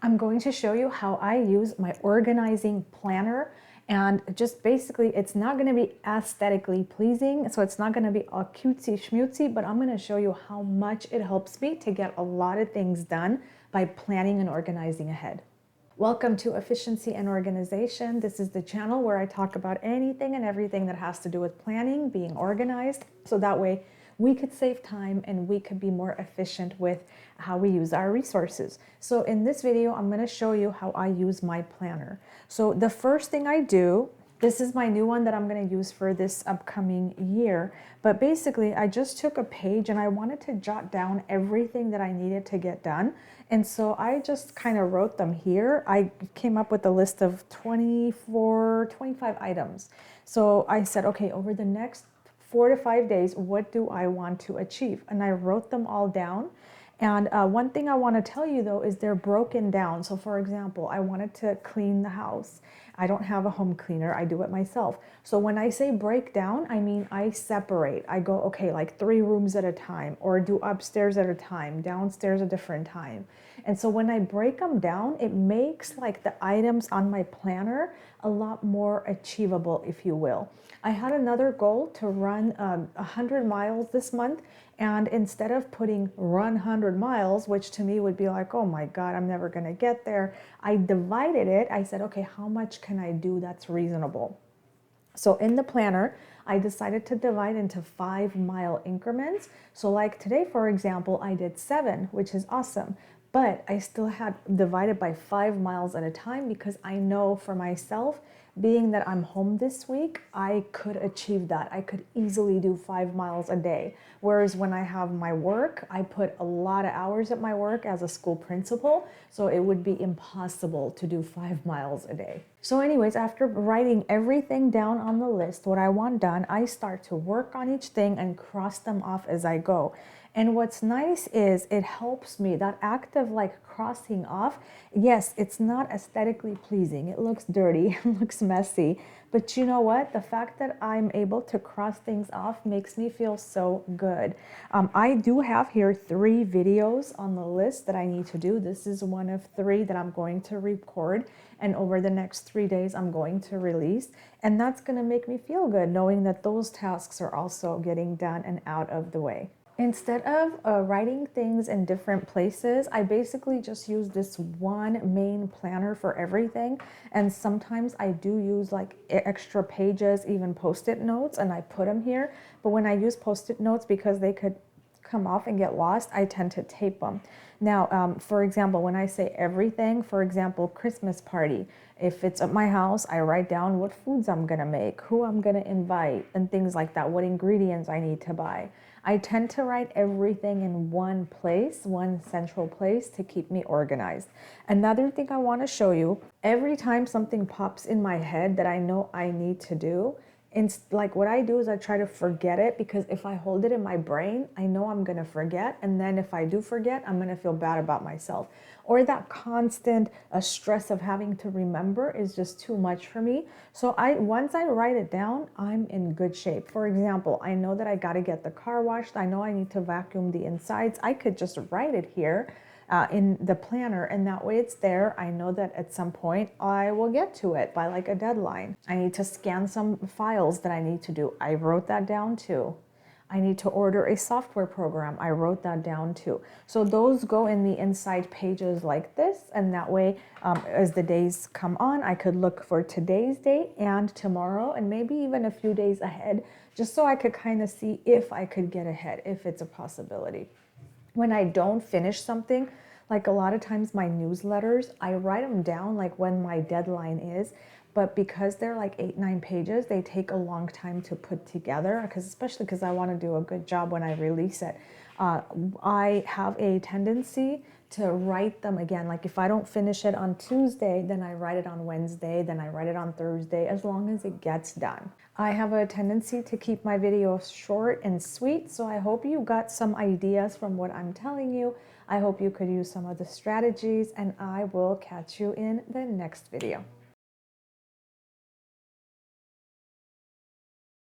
I'm going to show you how I use my organizing planner, and just basically it's not going to be aesthetically pleasing, so it's not going to be all cutesy schmutzy, but I'm going to show you how much it helps me to get a lot of things done by planning and organizing ahead. Welcome to Efficiency and Organization. This is the channel where I talk about anything and everything that has to do with planning, being organized, so that way we could save time and we could be more efficient with how we use our resources. So in this video, I'm going to show you how I use my planner. So the first thing I do, this is my new one that I'm going to use for this upcoming year. But basically, I just took a page and I wanted to jot down everything that I needed to get done. And so I just kind of wrote them here. I came up with a list of 25 items. So I said, okay, over the next 4 to 5 days, what do I want to achieve? And I wrote them all down. And one thing I want to tell you though is they're broken down. So for example, I wanted to clean the house. I don't have a home cleaner, I do it myself. So when I say break down, I mean I separate. I go, okay, like 3 rooms at a time, or do upstairs at a time, downstairs a different time. And so when I break them down, it makes like the items on my planner a lot more achievable, if you will. I had another goal to run 100 miles this month, and instead of putting run 100 miles, which to me would be like, oh my God, I'm never gonna get there, I divided it. I said, okay, how much can I do that's reasonable? So in the planner, I decided to divide into 5-mile increments. So like today, for example, I did 7, which is awesome. But I still had divided by 5 miles at a time because I know for myself, being that I'm home this week, I could achieve that. I could easily do 5 miles a day. Whereas when I have my work, I put a lot of hours at my work as a school principal, so it would be impossible to do 5 miles a day. So anyways, after writing everything down on the list, what I want done, I start to work on each thing and cross them off as I go. And what's nice is it helps me, that act of like crossing off, yes, it's not aesthetically pleasing. It looks dirty, it looks messy, but you know what? The fact that I'm able to cross things off makes me feel so good. I do have here 3 videos on the list that I need to do. This is one of 3 that I'm going to record, and over the next 3 days I'm going to release. And that's going to make me feel good knowing that those tasks are also getting done and out of the way. Instead of writing things in different places, I basically just use this one main planner for everything. And sometimes I do use like extra pages, even post-it notes, and I put them here. But when I use post-it notes, because they could come off and get lost, I tend to tape them. Now, for example, when I say everything, for example, Christmas party, if it's at my house, I write down what foods I'm gonna make, who I'm gonna invite, and things like that, what ingredients I need to buy. I tend to write everything in one place, one central place, to keep me organized. Another thing I want to show you, every time something pops in my head that I know I need to do, like what I do is I try to forget it, because if I hold it in my brain, I know I'm going to forget. And then if I do forget, I'm going to feel bad about myself. Or that constant stress of having to remember is just too much for me. So once I write it down, I'm in good shape. For example, I know that I got to get the car washed. I know I need to vacuum the insides. I could just write it here in the planner, and that way it's there. I know that at some point I will get to it by like a deadline. I need to scan some files that I need to do. I wrote that down too. I need to order a software program. I wrote that down too. So those go in the inside pages like this, and that way as the days come on, I could look for today's date and tomorrow and maybe even a few days ahead, just so I could kind of see if I could get ahead, if it's a possibility. When I don't finish something, like a lot of times my newsletters, I write them down like when my deadline is, but because they're like 8-9 pages, they take a long time to put together, especially because I want to do a good job when I release it. I have a tendency to write them again. Like if I don't finish it on Tuesday, then I write it on Wednesday, then I write it on Thursday, as long as it gets done. I have a tendency to keep my videos short and sweet, so I hope you got some ideas from what I'm telling you. I hope you could use some of the strategies, and I will catch you in the next video.